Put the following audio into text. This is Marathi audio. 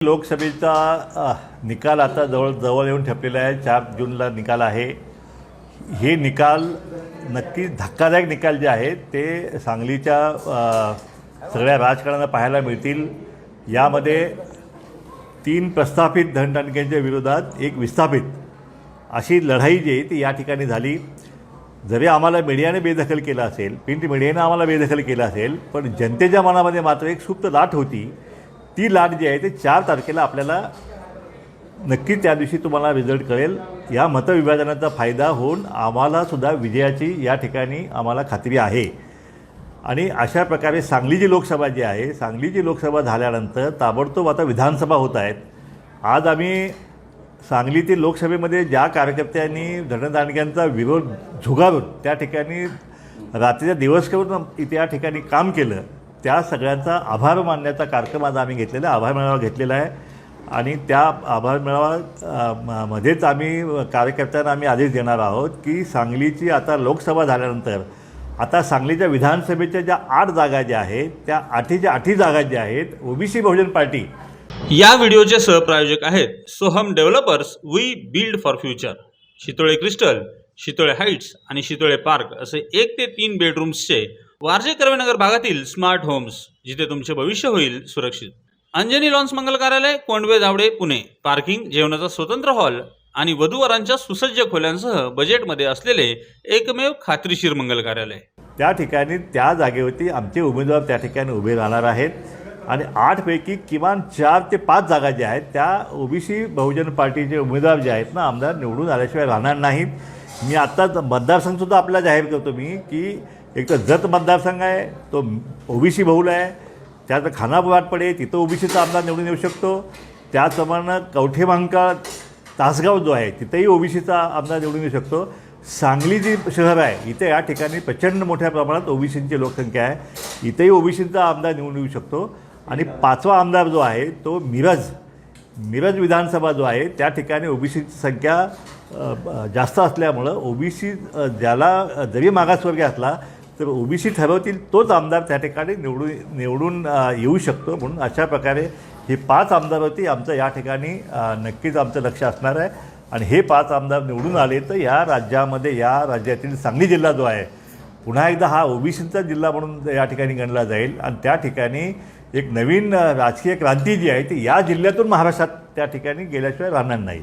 लोकसभेचा निकाल आता जवळ येऊन ठेपलेला आहे। 4 जूनला निकाल आहे। हे निकाल नक्की धक्कादायक निकाल जे आहेत ते सांगलीच्या सगळ्या राजकारणाला पाहायला मिळतील। यामध्ये 3 प्रस्थापित धनटणक्यांच्या विरोधात एक विस्थापित अशी लढाई जी आहे ती या ठिकाणी झाली। जरी आम्हाला मीडियाने बेदखल केलं असेल, प्रिंट मीडियाने आम्हाला बेदखल केलं असेल, पण जनतेच्या मनामध्ये मात्र एक सुप्त लाट होती। ती लाट जी आहे ते 4 तारखेला आपल्याला नक्की त्या दिवशी तुम्हाला रिझल्ट कळेल। या मतविभाजनाचा फायदा होऊन आम्हाला सुद्धा विजयाची या ठिकाणी आम्हाला खात्री आहे। आणि अशा प्रकारे सांगलीची लोकसभा जी आहे, सांगलीची लोकसभा झाल्यानंतर ताबडतोब आता विधानसभा होत आहेत। आज आम्ही सांगलीतील लोकसभेमध्ये ज्या कार्यकर्त्यांनी धनटणक्यांचा विरोध झुगारून त्या ठिकाणी रात्रीचा दिवस करून इथे या ठिकाणी काम केलं, त्या सगळ्यांचा आभार मानण्याचा कार्यक्रम आज आम्ही घेतलेला आहे, आभार मेळावा घेतलेला आहे। आणि त्या आभार मेळावा मध्येच आम्ही कार्यकर्त्यांना आम्ही आदेश देणार आहोत की सांगलीची आता लोकसभा झाल्यानंतर आता सांगलीच्या विधानसभेच्या ज्या 8 जागा ज्या आहेत त्या 8च्या 8 जागा ज्या आहेत ओबीसी बहुजन पार्टी। या व्हिडिओचे सहप्रायोजक आहेत Soham developers, we build for future. Shitole crystal, Shitole heights आणि शितोळे पार्क असे 1 ते 3 बेडरूम्सचे वारजे कर्वेनगर भागातील स्मार्ट होम्स, जिथे तुमचे भविष्य होईल सुरक्षित। अंजनी लॉन्स मंगल कार्यालय, कोंडवे जावडे, पुणे। पार्किंग, जेवणाचा स्वतंत्र हॉल आणि वधूवरांच्या सुसज्ज खोल्यांसह बजेटमध्ये असलेले एकमेव खात्रीशीर मंगल कार्यालय। त्या ठिकाणी त्या जागेवरती आमचे उमेदवार त्या ठिकाणी उभे राहणार आहेत आणि 8 पैकी किमान 4 ते 5 जागा ज्या आहेत त्या ओबीसी बहुजन पार्टीचे उमेदवार जे आहेत ना, आमदार निवडून आल्याशिवाय राहणार नाहीत। मी आत्ताच मतदारसंघसुद्धा आपल्याला जाहीर करतो मी की एक तर जत मतदारसंघ आहे तो ओबीसी बहुल आहे, त्यात खानापूर पडे तिथं ओबीसीचा आमदार निवडून येऊ शकतो। त्याचप्रमाणे कवठेमहांकाळ तासगाव जो आहे तिथंही ओबीसीचा आमदार निवडून येऊ शकतो। सांगली जी शहर आहे इथे या ठिकाणी प्रचंड मोठ्या प्रमाणात ओबीसींची लोकसंख्या आहे, इथेही ओबीसीचा आमदार निवडून येऊ शकतो। आणि 5वा आमदार जो आहे तो मिरज विधानसभा जो आहे त्या ठिकाणी ओबीसीची संख्या जास्त असल्यामुळं ओबीसी ज्याला जरी मागासवर्गीय असला तर ओबीसी ठरवतील तोच आमदार त्या ठिकाणी निवडून येऊ शकतो। म्हणून अशा प्रकारे हे 5 आमदारावरती आमचं या ठिकाणी नक्कीच आमचं लक्ष असणार आहे। आणि हे 5 आमदार निवडून आले तर या राज्यातील सांगली जिल्हा जो आहे पुन्हा एकदा हा ओबीसीचा जिल्हा म्हणून या ठिकाणी गणला जाईल आणि त्या ठिकाणी एक नवीन राजकीय क्रांती जी आहे ती या जिल्ह्यातून महाराष्ट्रात त्या ठिकाणी गेल्याशिवाय राहणार नाही।